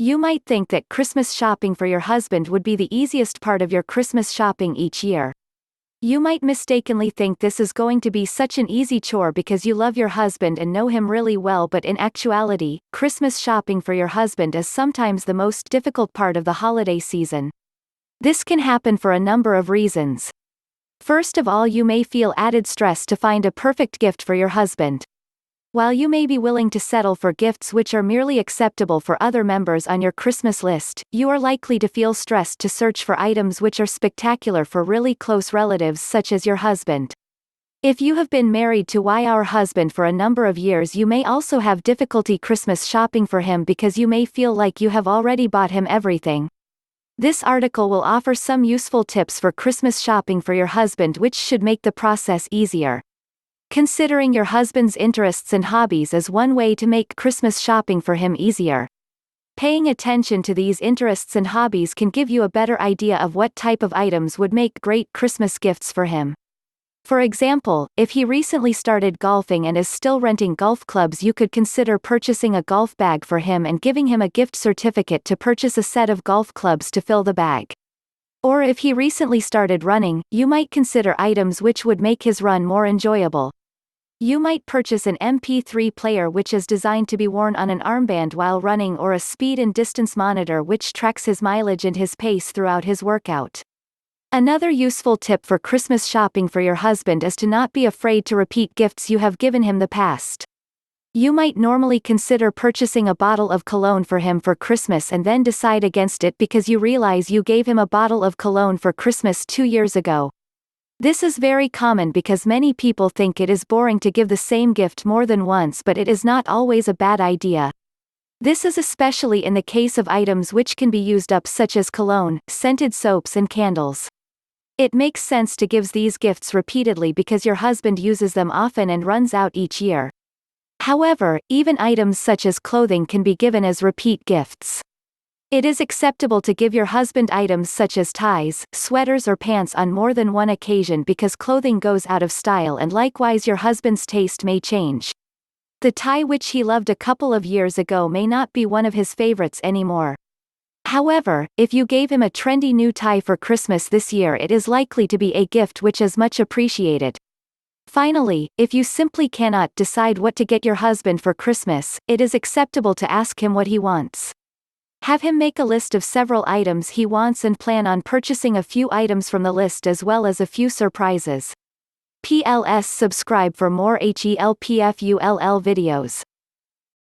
You might think that Christmas shopping for your husband would be the easiest part of your Christmas shopping each year. You might mistakenly think this is going to be such an easy chore because you love your husband and know him really well, but in actuality, Christmas shopping for your husband is sometimes the most difficult part of the holiday season. This can happen for a number of reasons. First of all, you may feel added stress to find a perfect gift for your husband. While you may be willing to settle for gifts which are merely acceptable for other members on your Christmas list, you are likely to feel stressed to search for items which are spectacular for really close relatives such as your husband. If you have been married to your husband for a number of years, you may also have difficulty Christmas shopping for him because you may feel like you have already bought him everything. This article will offer some useful tips for Christmas shopping for your husband which should make the process easier. Considering your husband's interests and hobbies is one way to make Christmas shopping for him easier. Paying attention to these interests and hobbies can give you a better idea of what type of items would make great Christmas gifts for him. For example, if he recently started golfing and is still renting golf clubs, you could consider purchasing a golf bag for him and giving him a gift certificate to purchase a set of golf clubs to fill the bag. Or if he recently started running, you might consider items which would make his run more enjoyable. You might purchase an MP3 player which is designed to be worn on an armband while running, or a speed and distance monitor which tracks his mileage and his pace throughout his workout. Another useful tip for Christmas shopping for your husband is to not be afraid to repeat gifts you have given him the past. You might normally consider purchasing a bottle of cologne for him for Christmas and then decide against it because you realize you gave him a bottle of cologne for Christmas 2 years ago. This is very common because many people think it is boring to give the same gift more than once, but it is not always a bad idea. This is especially in the case of items which can be used up such as cologne, scented soaps and candles. It makes sense to give these gifts repeatedly because your husband uses them often and runs out each year. However, even items such as clothing can be given as repeat gifts. It is acceptable to give your husband items such as ties, sweaters or pants on more than one occasion because clothing goes out of style and likewise your husband's taste may change. The tie which he loved a couple of years ago may not be one of his favorites anymore. However, if you gave him a trendy new tie for Christmas this year, it is likely to be a gift which is much appreciated. Finally, if you simply cannot decide what to get your husband for Christmas, it is acceptable to ask him what he wants. Have him make a list of several items he wants and plan on purchasing a few items from the list as well as a few surprises. PLS subscribe for more HELPFULL videos.